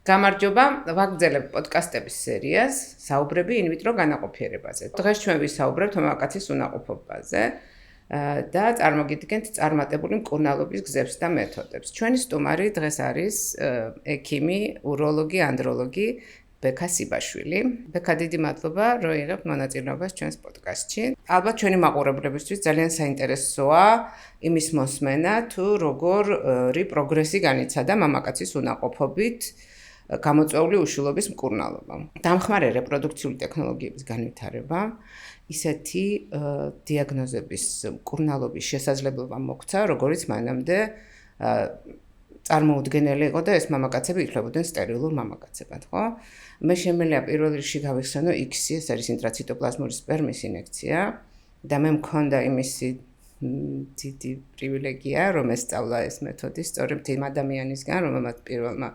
გამარჯობა, ვაგრძელებ პოდკასტების სერიას, საუბრები in vitro განაყოფიერებაზე. დღეს ჩვენ ვისაუბრებთ მამაკაცის უნაყოფობაზე და წარმოგიდგენთ წარმატებული მკურნალობის გზებს და მეთოდებს. ჩვენი სტუმარი დღეს არის ექიმი, უროლოგი, ანდროლოგი ბექა სიბაშვილი. ბექა, დიდი მადლობა, რომ იღებთ მონაწილეობას ჩვენს პოდკასტში. ალბათ ჩვენი მაყურებლებისთვის ძალიან საინტერესოა იმის მოსმენა, თუ როგორი პროგრესი განიცადა მამაკაცის უნაყოფობით გამოწვეული უშვილობის მკურნალობა. დამხმარე რეპროდუქციული ტექნოლოგიების განვითარება, ისეთი დიაგნოზების მკურნალობის შესაძლებლობა მოგვცა, როგორიც მანამდე წარმოუდგენელი იყო და ეს მამაკაცები ითვლებოდნენ სტერილურ მამაკაცებად, ხო? მე შემიძლია პირველ რიგში გავიხსენო X-ი, ეს არის ინტრაციტოპლაზმური სპერმის ინექცია და მე მქონდა იმისი დიდი პრივილეგია, რომ ესწავლა ეს მეთოდი სწორედ იმ ადამიანისგან, რომელმაც პირველმა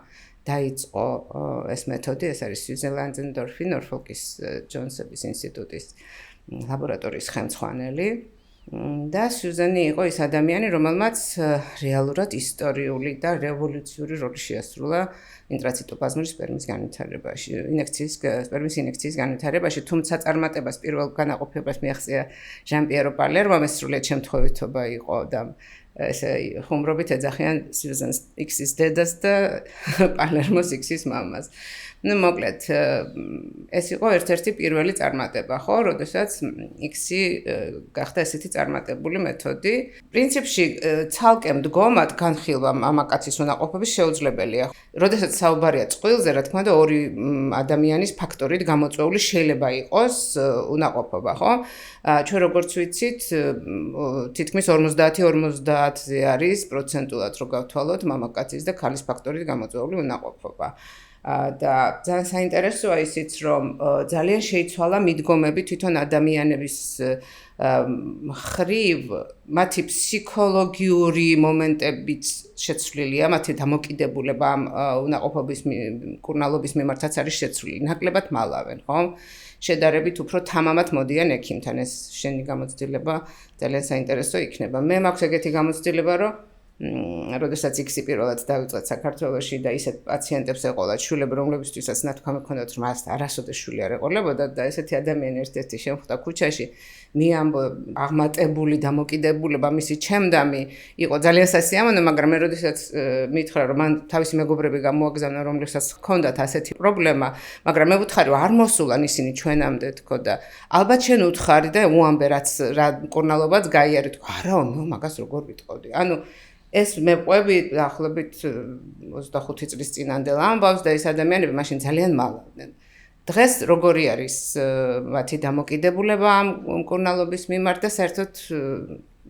დაიწყო ეს მეთოდი, ეს არის სიუზენ-ლანძენდორფი, ნორფოლკის ჯონსების ინსტიტუტის ლაბორატორიის ხელმძღვანელი. და სიუზენი იყო ის ადამიანი, რომელმაც რეალურად ისტორიული და რევოლუციური როლი შეასრულა ინტრაციტოპლაზმური სპერმის განვითარებაში, სპერმის ინექციის განვითარებაში, თუმცა წარმატებას პირველ განაყოფიერებას მიაღწია ჟან-პიერო პალერმომ, ეს სრულიად შემთხვევითობა იყო და ესე ხუმრობით ეძახიან სიუზენ X-ის დედას და პალერმოს X-ის მამას. Ну, მოკლედ, ეს იყო ერთ-ერთი პირველი წარმატება, ხო, როდესაც X-ი გახდა ესეთი წარმატებული მეთოდი. პრინციპში ცალკე მდგომად განხილვა მამაკაცის უნაყოფობის შეუძლებელია. როდესაც საუბარია წყვილზე, რა თქმა უნდა, ორი ადამიანის ფაქტორით გამოწვეული შეიძლება იყოს უნაყოფობა, ხო? ჩვენ როგორც ვიცით, თითქმის 50-50-ზე არის პროცენტულად რო გავთვალოთ მამაკაცის და ქალის ფაქტორით გამოწვეული უნაყოფობა. და ძალიან საინტერესოა ისიც, რომ ძალიან შეიცვალა მიდგომები თვითონ ადამიანების მხრივ, მათი ფსიქოლოგიური მომენტებიც შეცვლილია, მათი დამოკიდებულება ამ უნაყოფობის მკურნალობის მიმართაც არის შეცვლილი. ნაკლებად მალავენ, ხო? შედარებით უფრო თამამად მოდიან ექიმთან, ეს შენი გამოცდილება ძალიან საინტერესო იქნება. მე მაქვს ეგეთი გამოცდილება, რომ როდესაც X-ი პირველად დავიწყეთ საქართველოში და ისეთ პაციენტებს ეყოლათ შვილები, რომლებისთვისაც ნათქვამი ჰქონდათ, რომ მას არასოდეს შვილი არ ეყოლებოდა და ესეთი ადამიანი ერთ-ერთი შემხვდა ქუჩაში, მიამბო აღმატებული დამოკიდებულება, მისი ჩემდამი იყო ძალიან სასიამოვნო, მაგრამ მე როდესაც მითხრა, რომ მან თავისი მეგობრები გამოაგზავნა, რომლებსაც ჰქონდათ ასეთი პრობლემა, მაგრამ მე ვუთხარი, რომ არ მოსულან ისინი ჩვენამდე, თქო და ალბათ შენ უთხარი და უამბე რა მკურნალობაც გაიარე, თქო, არაო, მე მაგას როგორ ვიტყოდი. ანუ ეს მეყვები დაახლოებით 25 წლის წინანდელ ამბავს და ეს ადამიანები მაშინ ძალიან მალავდნენ. დღეს როგორი არის მათი დამოკიდებულება ამ მკურნალობის მიმართ და საერთოდ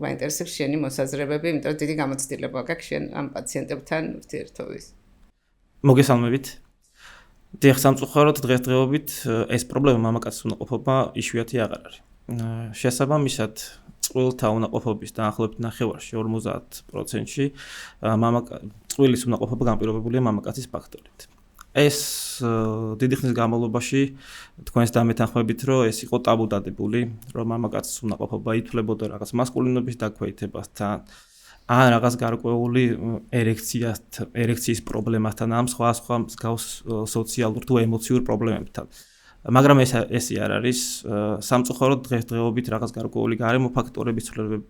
მაინტერესებს შენი მოსაზრებები, იმიტომ რომ დიდი გამოცდილება გაქვს შენ ამ პაციენტებთან ურთიერთობის. მოგესალმებით. დიახ, სამწუხაროდ დღესდღეობით ეს პრობლემა მამაკაცის უნაყოფობა იშვიათი აღარ არის. შესაბამისად, წყვილთა უნაყოფობის დაახლოებით ნახევარში 50%-ში წყვილის უნაყოფობა განპირობებულია მამაკაცის ფაქტორით. ეს დიდი ხნის განმავლობაში თქვენს დამეთანხმებით, რომ ეს იყო ტაბუ დადებული, რომ მამაკაცის უნაყოფობა ითვლებოდა რაღაც მასკულინობის დაქვეითებასთან, ან რაღაც გარკვეული ერექციის პრობლემასთან, ამ სხვა მსგავს სოციალურ თუ ემოციურ პრობლემებთან. მაგრამ ესე არ არის, სამწუხაროდ დღესდღეობით რაღაც გარკვეული გარემო ფაქტორების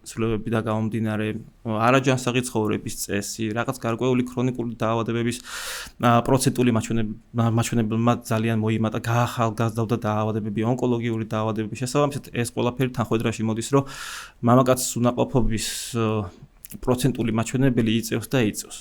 ცვლილებები და გამომდინარე არაჯანსაღი ცხოვრების წესი, რაღაც გარკვეული ქრონიკული დაავადებების პროცენტული მაჩვენებელმა ძალიან მოიმატა, გაახალგაზრდა დაავადებები, ონკოლოგიური დაავადებები. შესაბამისად, ეს ყველაფერი თანხმედრაში მოდის, რომ მამაკაცის უნაყოფობის პროცენტული მაჩვენებელი იწევს და იწევს.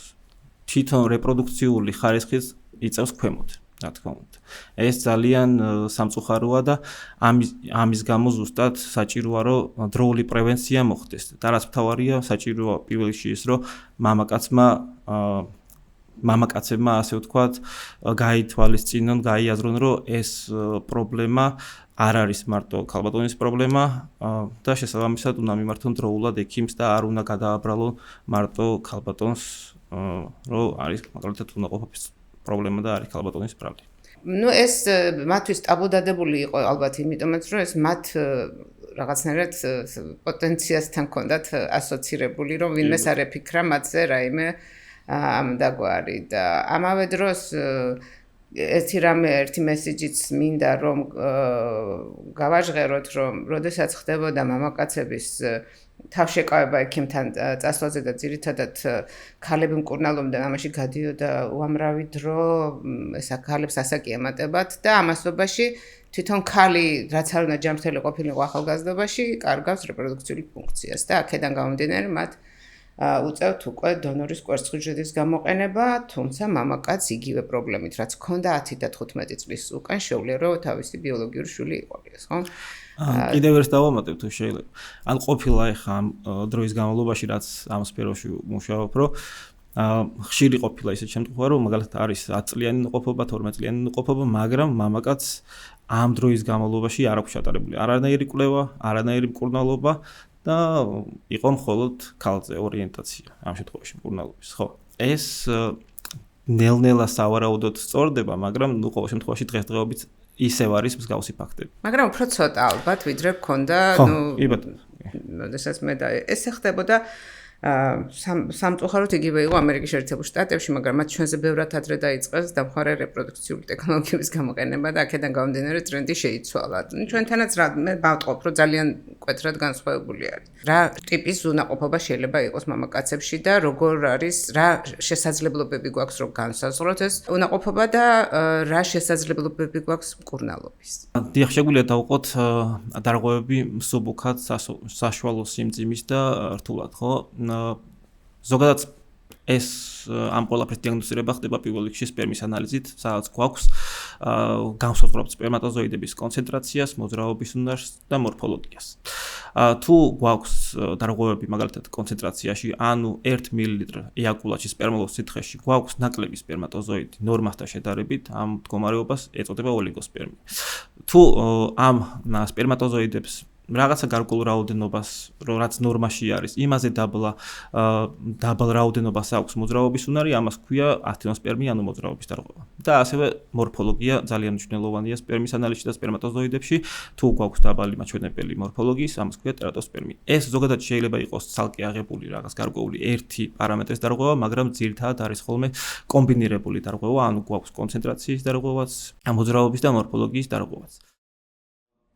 თვითონ რეპროდუქციული ხარისხის იწევს ქვემოთ. რა თქმა უნდა. ეს ძალიან სამწუხაროა და ამის გამო ზუსტად საჭიროა, რომ დროული პრევენცია მოხდეს. და რაც მთავარია, საჭიროა პირველ რიგში ის, რომ მამაკაცებმა, ასე ვთქვათ, გაითვალისწინონ, გაიაზრონ, რომ ეს პრობლემა არ არის მარტო ქალბატონის პრობლემა და შესაბამისად უნდა მიმართონ დროულად ექიმს და არ უნდა გადააბრალონ მარტო ქალბატონს, რომ არის მაგალითად უნაყოფობის პრობლემა და არის ქალბატონის ბრალი. Ну, ეს მათთვის ტაბუ დადებული იყო ალბათ იმიტომაც, რომ ეს მათ რაღაცნაირად პოტენციასთან ჰქონდათ ასოცირებული, რომ ვინმეს არ ეფიქრა მათზე რაიმე ამდაგვარი და ამავე დროს ერთი მესიჯიც მინდა რომ გავაჟღეროთ რომ როდესაც ხდებოდა მამაკაცების თავშეკავება ექიმთან წასვლაზე და ძირითადად ქალები მკურნალობდნენ ამაში გადიოდა უამრავი დრო ესა ქალებს ასაკი ემატებათ და ამასობაში თვითონ ქალი რაც არ უნდა ჯანმრთელი ყოფილიყო ახალგაზრდობაში კარგავს რეპროდუქციული ფუნქციას და აქედან გამომდინარე მათ უწევთ უკვე დონორის კვერცხუჯრედის გამოყენება, თუმცა მამაკაც იგივე პრობლემით, რაც ჰქონდა 10 და 15 წლის უკან შეუძლია რომ თავისი ბიოლოგიური შვილი იყოლიოს, ხო? კიდევ ერთ დავამატებ თუ შეიძლება. ან ყოფილა ეხა ამ დროის განმავლობაში, რაც ამ სფეროში მუშაობ, რომ ხშირი ყოფილა ისეთ შემთხვევა, რომ მაგალითად არის 10 წლიანი ყოფობა, 12 წლიანი ყოფობა, მაგრამ მამაკაც ამ დროის განმავლობაში არ აქვს ჩატარებული არანაირი კვლევა, არანაირი მკურნალობა და იყო მხოლოდ ქალზე ორიენტაცია ამ შემთხვევაში მკურნალობის, ხო? ეს ნელ-ნელა სავარაუდოდ სწორდება, მაგრამ ნუ ყოველ შემთხვევაში დღესდღეობით ისევ არის მსგავსი ფაქტები. მაგრამ უფრო ცოტა ალბათ, ვიდრე გქონდა, როდესაც მე და ეს ხდებოდა სამწუხაროდ იგივე იყო ამერიკის შეერთებულ შტატებში, მაგრამ მათ ჩვენზე ბევრად ადრე დაიწყეს დამხმარე რეპროდუქციული ტექნოლოგიების გამოყენება და აქედან გამომდინარე ტრენდი შეიცვალა. ჩვენთანაც მე ვავტყობ, რომ ძალიან მკვეთრად განსხვავებული არის. რა ტიპის უნაყოფობა შეიძლება იყოს მამაკაცებში და როგორ არის, რა შესაძლებლობები გვაქვს რომ განსაზღვროთ ეს უნაყოფობა და რა შესაძლებლობები გვაქვს მკურნალობის. დიახ, შეგვიძლია დავყოთ დარღვევები მსუბუქად საშუალო სიმძიმის და რთულად, ხო? ზოგადად ეს ამ ყველაფრის დიაგნოსტირება ხდება პირველ რიგში სპერმის ანალიზით, სადაც გვაქვს განსაზღვრებთ სპერმატოზოიდების კონცენტრაციას, მოძრაობის უნარს და მორფოლოგიას. თუ გვაქვს დარღვევები მაგალითად კონცენტრაციაში, ანუ 1 მილილიტრი ეიაკულატში სპერმოლოს სითხეში გვაქვს ნაკლები სპერმატოზოიდი ნორმასთან შედარებით, ამ მდგომარეობას ეწოდება ოლიგოსპერმი. თუ ამ სპერმატოზოიდებს რაღაცა გარკვეულ რაოდენობას, რაც ნორმაში არის, იმაზე დაბალ რაოდენობას აქვს მოძრაობის უნარი, ამას ქვია აქტინოსპერმი, ანუ მოძრაობის დარღვევა. და ასევე მორფოლოგია ძალიან მნიშვნელოვანია სპერმის ანალიზში და სპერმატოზოიდებში, თუ გვაქვს დაბალი მაჩვენებელი მორფოლოგიის, ამას ქვია ტერატოსპერმი. ეს ზოგადად შეიძლება იყოს ცალკე აღებული რაღაც გარკვეული ერთი პარამეტრის დარღვევა, მაგრამ ძირითადად არის ხოლმე კომბინირებული დარღვევა, ანუ გვაქვს კონცენტრაციის დარღვევაც, მოძრაობის და მორფოლოგიის დარღვევაც.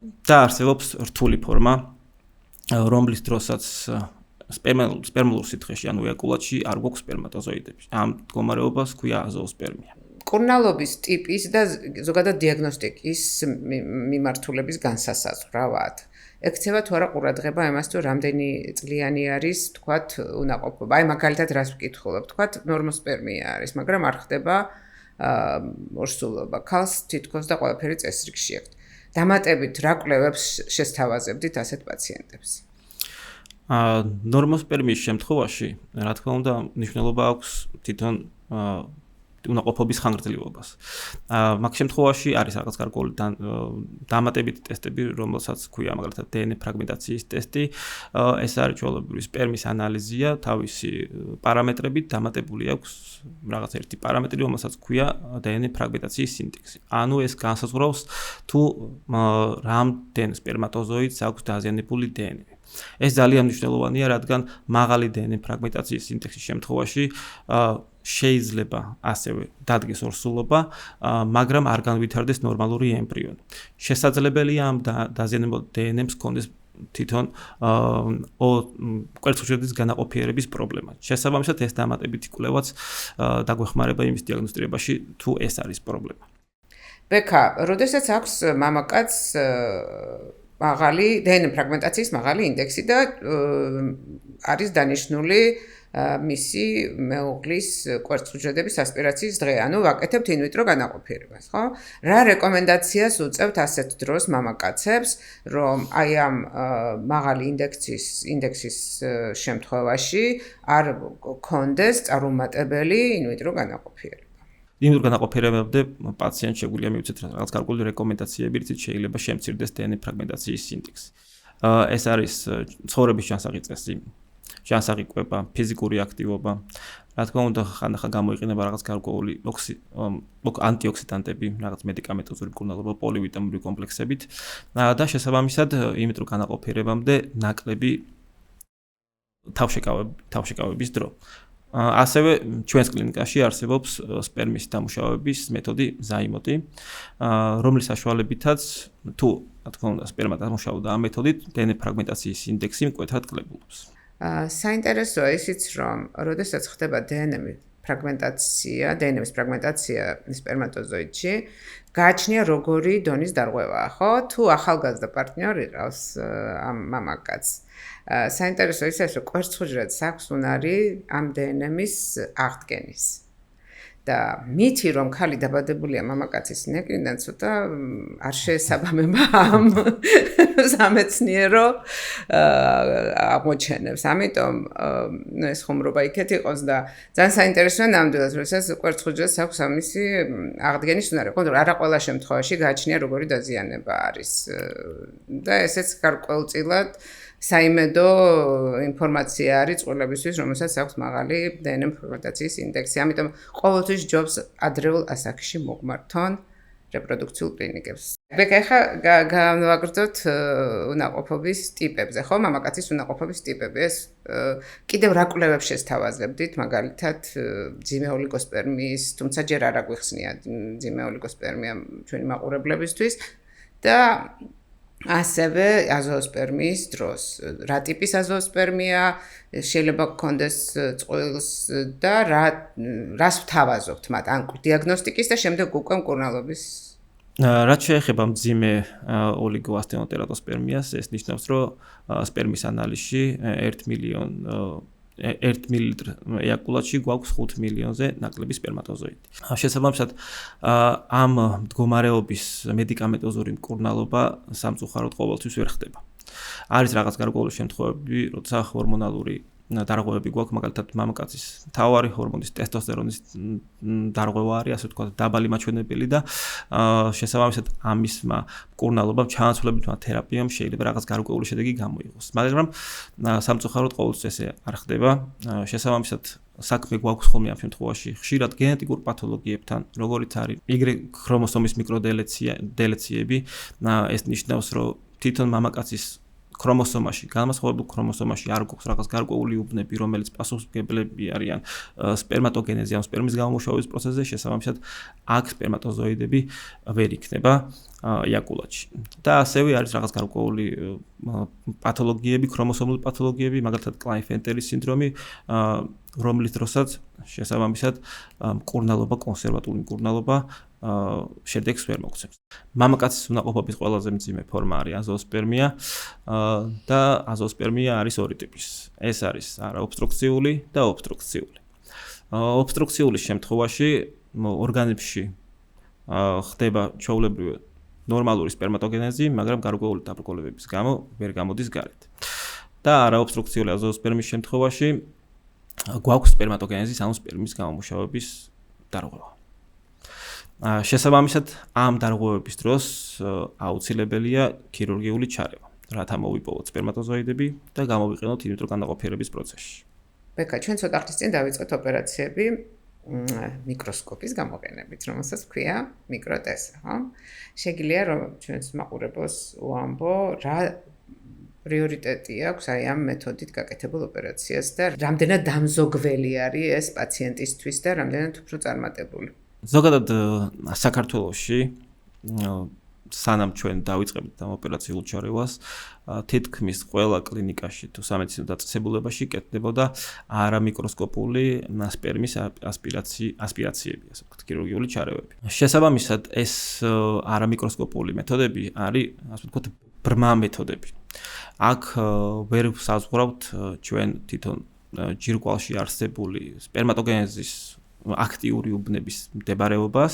და არსებობს რთული ფორმა, რომლის დროსაც სპერმოლურ სითხეში, ანუ ეიაკულატში არ გვაქვს სპერმატოზოიდები. ამ მდგომარეობას ქვია აზოოსპერმია. მკურნალობის ტიპის და ზოგადად დიაგნოსტიკის მიმართულების განსასაზღვრავად. ექცევა თუ არა ყურადღება იმას, თუ რამდენი წლიანი არის, თქვათ, უნაყოფობა. აი მაგალითად რას ვკითხულობ, თქვათ, ნორმოსპერმია არის, მაგრამ არ ხდება ორსულობა. ქალს თითქოს და ყველაფერი წესრიგში აქვს. დამატებით რა კვლევებს შესთავაზებდით ასეთ პაციენტებს? ნორმოსპერმიის შემთხვევაში, რა თქმა უნდა, მნიშვნელობა აქვს თვითონ უნაყოფობის ხანგრძლივობას. მაგ შემთხვევაში არის რაღაც გარკვეული დამატებითი ტესტები, რომელსაც ქვია მაგალითად დნმ ფრაგმენტაციის ტესტი. ეს არის ჩვეულებრივი სპერმის ანალიზია, თავისი პარამეტრებით დამატებული აქვს რაღაც ერთი პარამეტრი, რომელსაც ქვია დნმ ფრაგმენტაციის ინდექსი. ანუ ეს განსაზღვრავს თუ რამდენ სპერმატოზოიდს აქვს დაზიანებული დნმ. ეს ძალიან მნიშვნელოვანია, რადგან მაღალი დნმ ფრაგმენტაციის ინდექსის შემთხვევაში შეიძლება ასევე დადგეს ორსულობა, მაგრამ არ განვითარდეს ნორმალური ემბრიონი. შესაძლებელია ამ დაზიანებულ დნმ-ს ჰქონდეს თვითონ კვერცხუჯრედის განაყოფიერების პრობლემა. შესაბამისად, ეს დამატებითი კვლევაც დაგვეხმარება იმის დიაგნოსტირებაში, თუ ეს არის პრობლემა. ბექა, როდესაც აქვს მამაკაცს მაღალი დნმ ფრაგმენტაციის მაღალი ინდექსი და არის დანიშნული მისი მეუღლის კვერცხუჯრედების ასპირაციის დღე, ანუ ვაკეთებთ ინვიტრო განაყოფიერებას, ხო? რა რეკომენდაციას უწევთ ასეთ დროს მამაკაცებს, რომ აი ამ მაღალი ინდექსის შემთხვევაში არ გქონდეს წარუმატებელი ინვიტრო განაყოფიერება? ინვიტრო განაყოფიერებამდე პაციენტს შეგვიძლია მივცეთ რაღაც გარკვეული რეკომენდაციები, რითიც შეიძლება შემცირდეს დნმ ფრაგმენტაციის ინდექსი. ეს არის ცხოვრების ჩანსაღი წესი. ჯანსაღი კვება, ფიზიკური აქტივობა. რა თქმა უნდა, ხანდახან გამოიყენება რაღაც გარკვეული ანტიოქსიდანტები, რაღაც მედიკამენტოზური მკურნალობა, პოლივიტამინური კომპლექსებით და შესაბამისად, ინვიტრო განაყოფიერებამდე ნაკლები თავშეკავების დრო. ასევე ჩვენს კლინიკაში არსებობს სპერმის დამუშავების მეთოდი ზაიმოტი, რომლის საშუალებითაც თუ რა თქმა უნდა სპერმა დამუშავდა ამ მეთოდით, დნმ ფრაგმენტაციის ინდექსი მკვეთრად კლებულობს. საინტერესოა ისიც, რომ როდესაც ხდება დნმ-ის ფრაგმენტაცია სპერმატოზოიდში, გააჩნია როგორი დონის დარღვევაა, ხო? თუ ახალგაზრდა პარტნიორი ყავს ამ მამაკაცს. საინტერესო ისაა, რომ კვერცხუჯრედს აქვს უნარი ამ დნმ-ის აღდგენის. და მითი რომ ხალი დაბადებულია მამაკაცის ნეკრიდან ცოტა არ შეესაბამება ამ სამეცნიერო აღმოჩენებს. ამიტომ ეს ხუმრობა იქეთ იყოს და ძალიან საინტერესოა ნამდვილად, როდესაც კვერცხუჯრედს აქვს ამისი აღდგენის უნარი. კონკრეტულად არა ყველა შემთხვევაში გააჩნია როგორი დაზიანება არის. და ესეც გარკვეულწილად საიმედო ინფორმაცია არის წყვილებისთვის, რომელსაც აქვს მაღალი დნმ ფრაგმენტაციის ინდექსი. ამიტომ ყოველთვის ჯობს ადრეულ ასაკში მოგმართონ რეპროდუქციულ კლინიკებს. ბეკა, ახლა გავაგრძოთ უნაყოფობის ტიპებზე, ხო? მამაკაცის უნაყოფობის ტიპები. ეს კიდევ რა კვლევებს შესთავაზებდით, მაგალითად, მძიმე ოლიგოსპერმიის, თუმცა ჯერ არ აგვიხსნია მძიმე ოლიგოსპერმია ჩვენი მაყურებლებისთვის და ასევე აზოოსპერმიის დროს. რა ტიპის აზოოსპერმია შეიძლება გქონდეს წყვილს და რას ვთავაზობთ მათ ან დიაგნოსტიკის და შემდეგ უკვე მკურნალობის. რაც შეეხება მძიმე ოლიგოასტენოტერატოსპერმიას, ეს ნიშნავს, რომ სპერმის ანალიზში 1 მილილიტრ ეიაკულატში გვაქვს 5 მილიონზე ნაკლები სპერმატოზოიდი. შესაბამისად, ამ მდგომარეობის მედიკამენტოზური მკურნალობა სამწუხაროდ ყოველთვის ვერ ხდება. არის რაღაც გარკვეული შემთხვევები, როცა ჰორმონალური დარღვევები გვაქვს, მაგალითად, მამაკაცის მთავარი ჰორმონის ტესტოსტერონის დარღვევა არის, ასე ვთქვათ, დაბალი მაჩვენებელი და შესაბამისად ამისმა მკურნალობამ ჩანაცვლებითმა თერაპიამ შეიძლება რაღაც გარკვეული შედეგი გამოიღოს. მაგრამ სამწუხაროდ ყოველთვის ესე არ ხდება. შესაბამისად საქმე გვაქვს ხოლმე ამ შემთხვევაში ხშირად გენეტიკურ პათოლოგიებთან, როგორიც არის Y ქრომოსომის მიკროდელეციები. ეს ნიშნავს, რომ თვითონ მამაკაცის ქრომოსომაში, განმასხვავებულ ქრომოსომაში არ გვაქვს რაღაც გარკვეული უბნები, რომელიც პასუხისმგებლები არიან სპერმატოგენეზი ან სპერმის გამომუშავების პროცესზე, შესაბამისად აქ სპერმატოზოიდები ვერ იქნება ეიაკულატში. და ასევე არის რაღაც გარკვეული პათოლოგიები, ქრომოსომული პათოლოგიები, მაგალითად კლაინფელტერის სინდრომი, რომლის დროსაც შესაბამისად მკურნალობა, კონსერვატული მკურნალობა შედეგს ვერ მოგცემს. მამაკაცის უნაყოფობის ყველაზე მძიმე ფორმა არის აზოოსპერმია და აზოოსპერმია არის ორი ტიპის. ეს არის არაობსტრუქციული და ობსტრუქციული. ობსტრუქციული შემთხვევაში ორგანიზმში ხდება ჩვეულებრივი ნორმალური სპერმატოგენეზი, მაგრამ გარკვეული დაბრკოლებების გამო ვერ გამოდის გარეთ. და არაობსტრუქციული აზოოსპერმის შემთხვევაში გვაქვს სპერმატოგენეზის, ანუ სპერმის გამომუშავების დარღვევა. შესაბამისად, ამ დარღვევების დროს აუცილებელია ქირურგიული ჩარევა, რათა მოვიპოვოთ სპერმატოზოიდები და გამოვიყენოთ ინვიტრო განაყოფიერების პროცესში. ბეკა, ჩვენ ცოტა ხნის წინ დავიწყეთ ოპერაციები მიკროსკოპის გამოყენებით, რომელსაც ქვია მიკროტესა, ხო? შეგიძლია რომ ჩვენს მაყურებელს უამბო, რა პრიორიტეტი აქვს აი ამ მეთოდით გაკეთებულ ოპერაციას და რამდენად დამზოგველი არის ეს პაციენტისთვის და რამდენად უფრო წარმატებული. ზოგადად საქართველოში სანამ ჩვენ დავიწყებთ ამ ოპერაციულ ჩარევას, თითქმის ყველა კლინიკაში თუ სამედიცინო დაწესებულებაში კეთდებოდა არამიკროსკოპული სპერმის ასპირაციები, ასე ვთქვათ, ქირურგიული ჩარევები. შესაბამისად, ეს არამიკროსკოპული მეთოდები არის, ასე ვთქვათ, ბრმა მეთოდები. აქ ვერ საზღვრავთ ჩვენ თვითონ ჯირკვალში არსებული სპერმატოგენეზის აქტიური უბნების მდებარეობას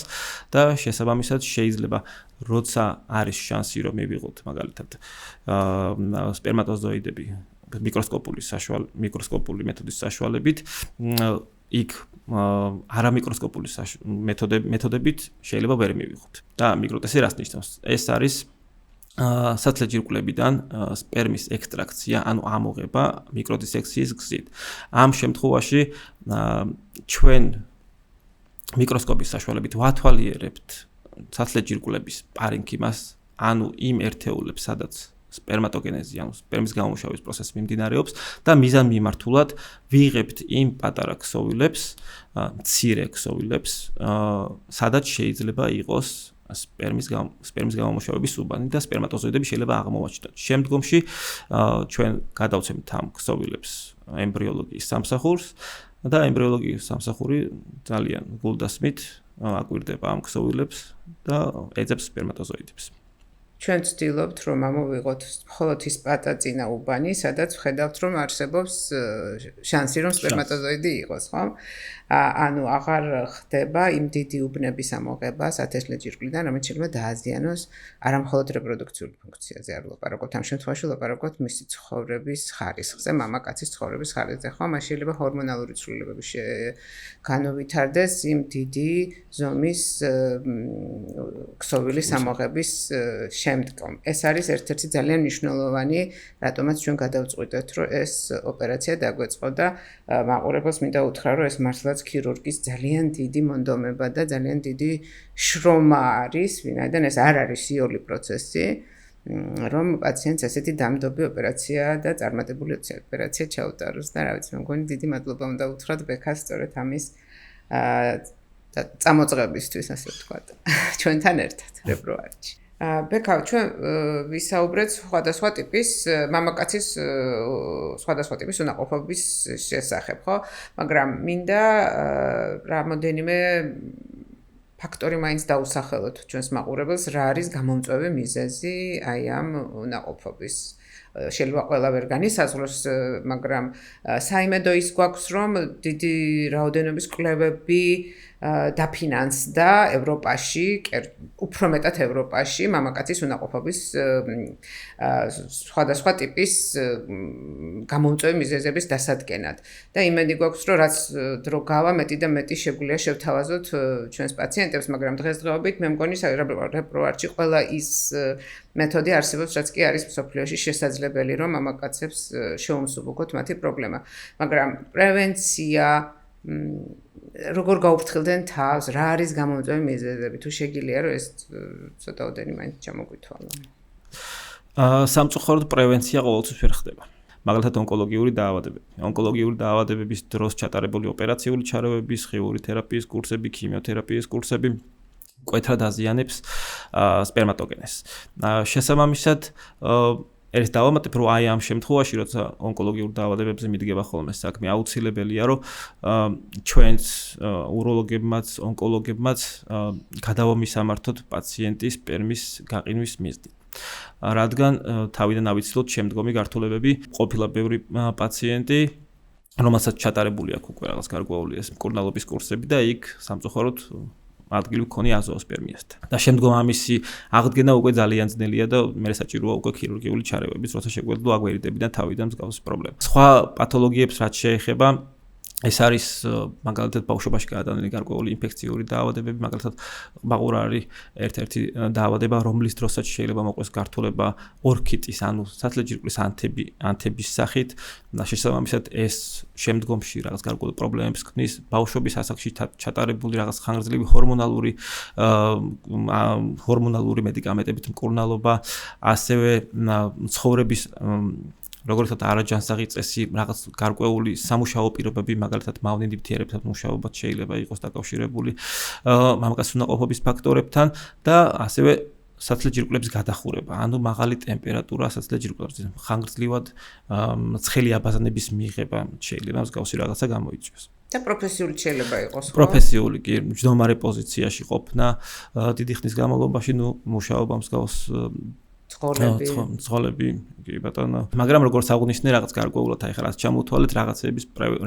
და შესაბამისად შეიძლება როცა არის შანსი რომ მივიღოთ მაგალითად სპერმატოზოიდები მიკროსკოპული მეთოდის საშუალებით იქ არამიკროსკოპული მეთოდებით შეიძლება ვერ მივიღოთ და მიკროტესი რას ნიშნავს ეს არის სათლე ჯირკვლებიდან სპერმის ექსტრაქცია, ანუ ამოღება მიკროდისექციის გზით. ამ შემთხვევაში ჩვენ მიკროსკოპის საშუალებით ვათვალიერებთ სათლე ჯირკვლების პარენქიმას, ანუ იმ ერთეულებს, სადაც სპერმატოგენეზი, ანუ სპერმის გამომუშავების პროცესი მიმდინარეობს და მიზანმიმართულად ვიღებთ იმ პატარა ქსოვილებს, მცირე ქსოვილებს, სადაც შეიძლება იყოს სპერმის გამომუშავების უბანი და სპერმატოზოიდები შეიძლება აღმოვაჩინოთ. შემდგომში ჩვენ გადავცემთ ამ ქსოვილებს ემბრიოლოგიის სამსახურს და ემბრიოლოგიის სამსახური ძალიან გულდასმით აკვირდება ამ ქსოვილებს და ეძებს სპერმატოზოიდებს. ჩვენ ვცდილობთ, რომ ამოვიღოთ მხოლოდ ის პატაწინა უბანი, სადაც ვხედავთ, რომ არსებობს შანსი, რომ სპერმატოზოიდი იყოს, ხო? ანუ აღარ ხდება იმ დიდი უბნების ამოღება სათესლე ჯირკვლიდან, რომელიც შეიძლება დააზიანოს არა მხოლოდ რეპროდუქციული ფუნქციაზე, არ ვლაპარაკობთ ამ შემთხვევაში, ვლაპარაკობთ მისი ცხოვრების ხარისხზე, მამაკაცის ცხოვრების ხარისხზე, ხო? მას შეიძლება ჰორმონალური ცვლილებები განუვითარდეს იმ დიდი ზომის ქსოვილის ამოღების შემდგომ. ეს არის ერთ-ერთი ძალიან მნიშვნელოვანი, რატომაც ჩვენ გადავწყვიტეთ, რომ ეს ოპერაცია დაგვეწყო და მაყურებელს მინდა უთხრა, რომ ეს მართლაც ქირურგის ძალიან დიდი მონდომება და ძალიან დიდი შრომა არის, ვინაიდან ეს არ არის სიოლი პროცესი, რომ პაციენტს ესეთი დამდობი ოპერაცია და წარმატებული ოპერაცია ჩაუტაროს და რა ვიცი, მე მგონი დიდი მადლობა უნდა უთხრათ ბექას სწორედ ამის წამოწყებისთვის, ასე ვთქვათ, ჩვენთან ერთად რეპროვარში. ბექა, ჩვენ ვისაუბრეთ სხვადასხვა ტიპის მამაკაცის სხვადასხვა ტიპის უნაყოფობის შესახებ, ხო? მაგრამ მინდა რამოდენიმე ფაქტორი მაინც დაუსახელოთ ჩვენს მაყურებელს, რა არის გამომწვევი მიზეზი აი ამ უნაყოფობის. შეიძლება ყველა ვერ განისაზღვროს, მაგრამ საიმედო ის გვაქვს, რომ დიდი რაოდენობის კვლევები დაფინანსდა ევროპაში, უფრო მეტად ევროპაში მამაკაცის უნაყოფობის სხვადასხვა ტიპის გამომწვევი მიზეზების დასადგენად. და იმედი გვაქვს, რომ რაც დრო გავა, მეტი და მეტი შეგვიძლია შევთავაზოთ ჩვენს პაციენტებს, მაგრამ დღესდღეობით მე მგონი რეპროვარში ყველა ის მეთოდი არსებობს, რაც კი არის მსოფლიოში შესაძლებელი, რომ მამაკაცებს შეუმსუბუქოთ მათი პრობლემა. მაგრამ პრევენცია როგორ გაუფრთხილდნენ თავს, რა არის გამომწვევი მიზეზები, თუ შეგიძლია რომ ეს ცოტაოდენი მაინც ჩამოგვითვალო. სამწუხაროდ პრევენცია ყოველთვის ვერ ხდება. მაგალითად ონკოლოგიური დაავადებები. ონკოლოგიური დაავადებების დროს ჩატარებული ოპერაციული ჩარევების, ხიური თერაპიის კურსები, ქიმიოთერაპიის კურსები მკვეთრად აზიანებს სპერმატოგენეზს. შესაბამისად ერთ დავამატებ, რომ აი ამ შემთხვევაში, როცა ონკოლოგიურ დაავადებებზე მიდგება ხოლმე საქმე, აუცილებელია, რომ ჩვენს უროლოგებმაც, ონკოლოგებმაც გადავამისამართოთ პაციენტის სპერმის გაყინვის მიზნით. რადგან თავიდან ავიცილოთ შემდგომი გართულებები, ყოფილა ბევრი პაციენტი, რომელსაც ჩატარებული აქვს უკვე რაღაც გარკვეული ეს მკურნალობის კურსები და იქ სამწუხაროდ ადგილი გქონია აზოოსპერმიასთან. და შემდგომ ამისი აღდგენა უკვე ძალიან ძნელია და მე საჭიროა უკვე ქირურგიული ჩარევების, როცა შეგვეძლო აგვერიდებიდან თავიდან მსგავსი პრობლემა. სხვა პათოლოგიებს რაც შეეხება, ეს არის მაგალითად ბავშვობაში გადადებული გარკვეული ინფექციური დაავადებები, მაგალითად ბაყურა არის ერთ-ერთი დაავადება, რომლის დროსაც შეიძლება მოყვეს გართულება ორქიტის, ანუ სათლეჯირკვლის ანთების სახით და შესაბამისად ეს შემდგომში რაღაც გარკვეული პრობლემებს ქმნის ბავშვობის ასაკში ჩატარებული რაღაც ხანგრძლივი ჰორმონალური მედიკამენტებით მკურნალობა, ასევე ცხოვრების როგორც არაჯანსაღი წესი, რაღაც გარკვეული სამუშაო პირობები, მაგალითად მავნე ნივთიერებთან მუშაობაც შეიძლება იყოს დაკავშირებული მამაკაცის უნაყოფობის ფაქტორებთან და ასევე სათლეჯირკვლების გადახურება, ანუ მაღალი ტემპერატურა სათლეჯირკვლებზე, ხანგრძლივად ცხელი აბაზანების მიღება შეიძლება მსგავსი რაღაცა გამოიწვიოს. და პროფესიული შეიძლება იყოს, ხო? პროფესიული კი, მჯდომარე პოზიციაში ყოფნა დიდი ხნის განმავლობაში, მუშაობა მსგავს ცხოვრები, კი ბატონო. მაგრამ როგორც აღნიშნე, რაღაც გარკვეულად აი ხა რაც ჩამოთვალეთ,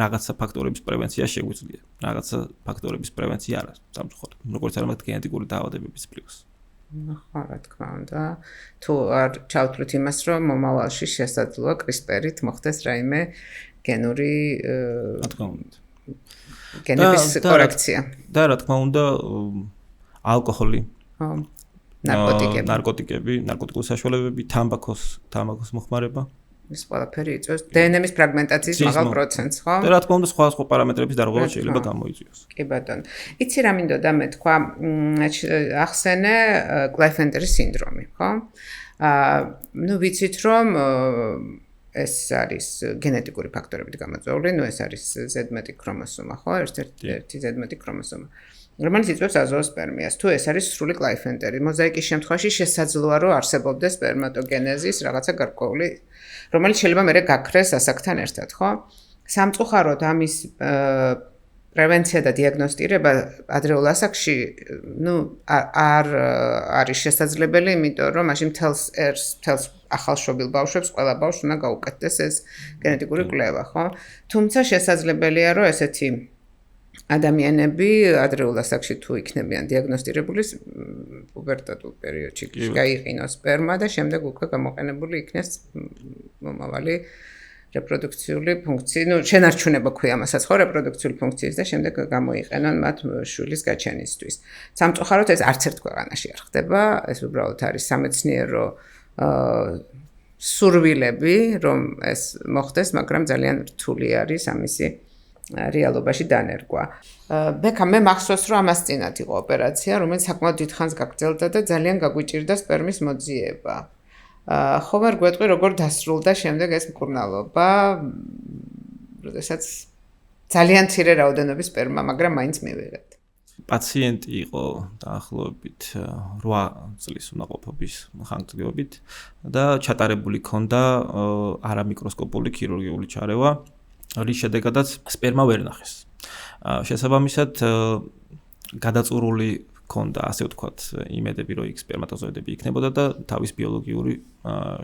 რაღაცა ფაქტორების პრევენცია შეგვიძლია. რაღაცა ფაქტორების პრევენცია არა, სამწუხაროდ. როგორც არ მაგ გენეტიკური დაავადებების პლუს. ხო, რა თქმა უნდა. თუ არ ჩავთვლით იმას, რომ მომავალში შესაძლოა CRISPR-ით მოხდეს რაიმე გენური რა თქმა უნდა. გენების კორექცია. და რა თქმა უნდა, ალკოჰოლი. ხო. ნარკოტიკები, ნარკოტიკული საშუალებები, თამბაქოს მოხმარება. ეს ყველაფერი იწვევს დნმ-ის ფრაგმენტაციის მაღალ პროცენტს, ხო? და რა თქმა უნდა, სხვა პარამეტრების დარღვევა შეიძლება გამოიწვიოს. კი ბატონო. იცი რა მინდოდა მე თქვა, ახსენე კლაიფენდერის სინდრომი, ხო? ნუ ვიცით რომ ეს არის გენეტიკური ფაქტორებით გამოწვეული, ეს არის Z-მეტი ქრომოსომა, ხო? ერთ-ერთი Z-მეტი ქრომოსომა. რომელიც იწვევს აზოოსპერმიას. თუ ეს არის სრული კლაიფენტერი, მოზაიკის შემთხვევაში შესაძლოა რომ არსებობდეს სპერმატოგენეზის რაღაცა გარკვეული, რომელიც შეიძლება მერე გაქრეს ასაკთან ერთად, ხო? სამწუხაროდ ამის პრევენცია და დიაგნოსტირება ადრეულ ასაკში, არ არის შესაძლებელი, იმიტომ რომ მაშინ მთელს ახალშობილ ბავშვებს ყველა ბავშვს უნდა გაუკეთდეს ეს გენეტიკური კვლევა, ხო? თუმცა შესაძლებელია რომ ესეთი ადამიანები ადრეულ ასაკში თუ იქნებიან დიაგნოსტირებული პუბერტატულ პერიოდში გაიყინოს სპერმა და შემდეგ უკვე გამოყენებული იქნეს მომავალი რეპროდუქციული ფუნქცია, შენარჩუნება ქვია მასაც ხო რეპროდუქციული ფუნქციის და შემდეგ გამოიყენონ მათ შვილის გაჩენისთვის. სამწუხაროდ ეს არც ერთ ქვეყანაში არ ხდება, ეს უბრალოდ არის სამეცნიერო სურვილები, რომ ეს მოხდეს, მაგრამ ძალიან რთული არის ამისი რეალობაში დანერგვა. ბექა მე მახსოვს რომ ამას წინათ იყო ოპერაცია, რომელიც საკმაოდ დიდხანს გაგრძელდა და ძალიან გაგვიჭირდა სპერმის მოძიება. ხო ვერ გვეტყვი როგორ დასრულდა შემდეგ ეს მკურნალობა, როდესაც ძალიან მცირე რაოდენობის სპერმა, მაგრამ მაინც მივიღეთ. პაციენტი იყო დაახლოებით 8 წლის უნაყოფობის ხანგრძლივობით და ჩატარებული ჰქონდა არამიკროსკოპული ქირურგიული ჩარევა. რის შედეგადაც სპერმა ვერ ნახეს. შესაბამისად გადაწურული ჰქონდა, ასე ვთქვათ, იმედები, რომ იქ სპერმატოზოიდები იქნებოდა და თავის ბიოლოგიური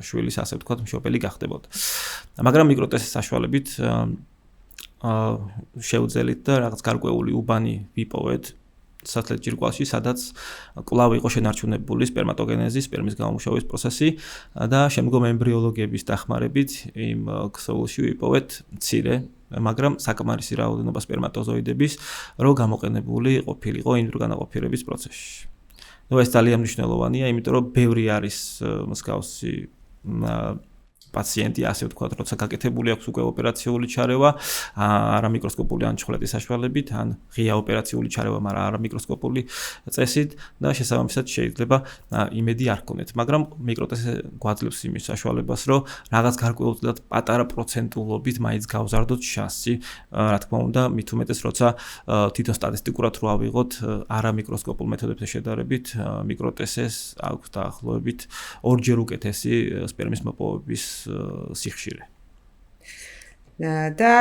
შვილის, ასე ვთქვათ, მშობელი გახდებოდა. მაგრამ მიკროტესტის საშუალებით შეუძელით და რაღაც გარკვეული უბანი ვიპოვეთ სასწლელ ჯირკვალში, სადაც კვლავ იყო შენარჩუნებული სპერმატოგენეზის, სპერმის გამომუშავების პროცესი და შემდგომ ემბრიოლოგების დახმარებით იმ ქსოვილში ვიპოვეთ მცირე, მაგრამ საკმარისი რაოდენობა სპერმატოზოიდების, რომ გამოყენებული ყოფილიყო იმდროგანაყოფიერების პროცესში. ეს ძალიან მნიშვნელოვანია, იმიტომ რომ ბევრი არის მსგავსი პაციენტი, ასე ვთქვათ, როცა გაკეთებული აქვს უკვე ოპერაციული ჩარევა, არამიკროსკოპული ანჩხოლეთის საშუალებით, ან ღია ოპერაციული ჩარევა, მაგრამ არამიკროსკოპული წესით და შესაბამისად შეიძლება იმედი არ გქონდეთ. მაგრამ მიკროტესტი გვაძლევს იმის საშუალებას, რომ რაღაც გარკვეულად პატარა პროცენტულობით მაინც გავზარდოთ შანსი, რა თქმა უნდა, მით უმეტეს, როცა თვითონ სტატისტიკურად რო ავიღოთ არამიკროსკოპულ მეთოდებთან შედარებით, მიკროტესტს აქვს დაახლოებით 2-ჯერ უკეთესი სპერმის მოპოვების სიხშირე. და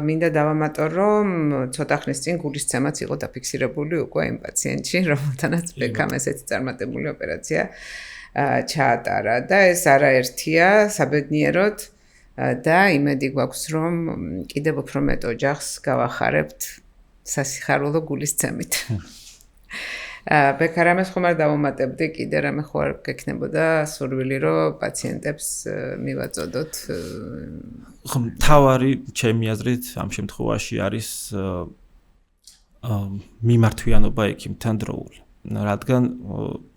მინდა დავამატო, რომ ცოტა ხნის წინ გულისცემაც იყო დაფიქსირებული უკვე იმ პაციენტში, რომელთანაც ბექამ ესეთი წარმატებული ოპერაცია ჩაატარა და ეს არაერთია საბედნიეროდ და იმედი გვაქვს, რომ კიდევ უფრო მეტ ოჯახს გავახარებთ სასიხარულო გულისცემით. ბექა რამეს ხომ არ დავუმატებდი, კიდე რამე ხო არ გექნებოდა სურვილი, რომ პაციენტებს მივაწოდოთ. მთავარი ჩემი აზრით ამ შემთხვევაში არის მიმართვიანობა ექიმთან დროული. რადგან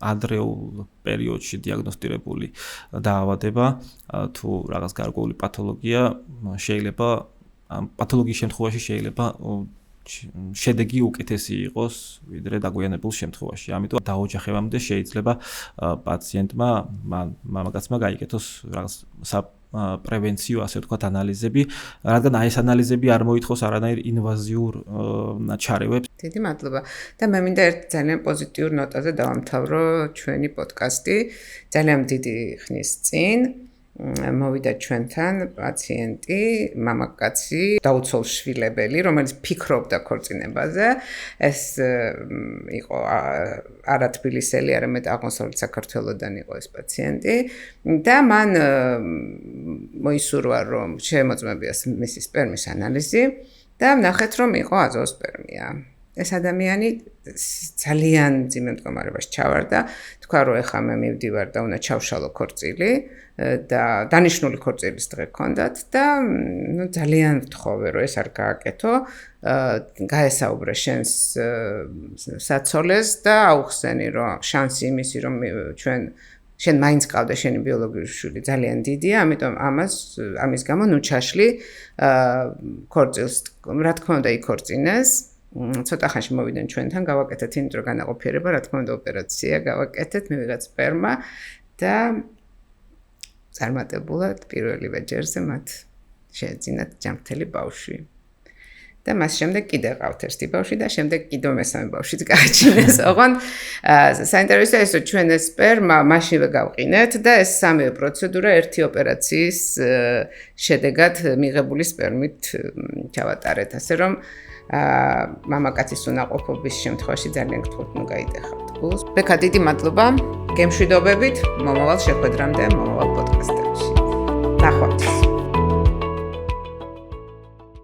ადრეულ პერიოდში დიაგნოსტირებული დაავადება თუ რაღაც გარკვეული პათოლოგია შეიძლება ამ პათოლოგიის შემთხვევაში შეიძლება შედეგი უკეთესი იყოს ვიდრე დაგვიანებულ შემთხვევაში. ამიტომ დაოჯახებამდე შეიძლება პაციენტმა მამაკაცმა გაიგეთოს რაღაც პრევენციო, ასე ვთქვათ, ანალიზები, რადგან ეს ანალიზები არ მოითხოვს არანაირ ინვაზიურ ჩარევებს. დიდი მადლობა. და მე მინდა ერთ ძალიან პოზიტიურ ნოტაზე დავამთავრო ჩვენი პოდკასტი. ძალიან დიდი ხნის წინ მოვიდა ჩვენთან პაციენტი, მამაკაცი, დაუცოლშვილებელი, რომელიც ფიქრობდა ქორწინებაზე. ეს იყო არა თბილისელი, არამედ აღმოსავლეთ საქართველოდან იყო ეს პაციენტი და მან მოისურვა, რომ შემოწმებია მისი სპერმის ანალიზი და ნახეთ, რომ იყო აზოოსპერმია. ეს ადამიანი ძალიან ძიმე მდგომარეობაში ჩავარდა, თქვა, რომ ეხლა მე მივდივარ და უნდა ჩავშალო ქორწილი და დანიშნული ქორწილის დღე ჰქონდათ და ძალიან ვთხოვე, რომ ეს არ გააკეთო, გაესაუბრე შენს საცოლეს და აუხსენი, რომ შანსი იმისი, რომ შენ მაინც ყავდა შენი ბიოლოგიური შვილი ძალიან დიდია, ამიტომ ამის გამო ნუ ჩაშლი ქორწილს. რა თქმა უნდა, იქორწინეს. ცოტა ხანში მოვიდნენ ჩვენთან, გავაკეთეთ ინტროგანაყოფიერება, რა თქმა უნდა, ოპერაცია გავაკეთეთ, მივიღეთ სპერმა და წარმატებულად პირველივე ჯერზე მათ შეეძინათ ჯანმრთელი ბავშვი. და მას შემდეგ კიდე ყავთ ერთი ბავშვი და შემდეგ კიდევ მესამე ბავშვიც გააჩინეს. ოღონდ საინტერესოა ის, რომ ჩვენ ეს სპერმა მაშინვე გავყინეთ და ეს სამივე პროცედურა ერთი ოპერაციის შედეგად მიღებული სპერმით ჩავატარეთ, ასე რომ მამაკაცის უნაყოფობის შემთხვევაში ძალიან გთხოვთ, ნუ გაიდეხავთ გულს. ბექა, დიდი მადლობა. გემშვიდობებით მომავალ შეხვედრამდე, მომავალ პოდკასტებში. ნახვამდის.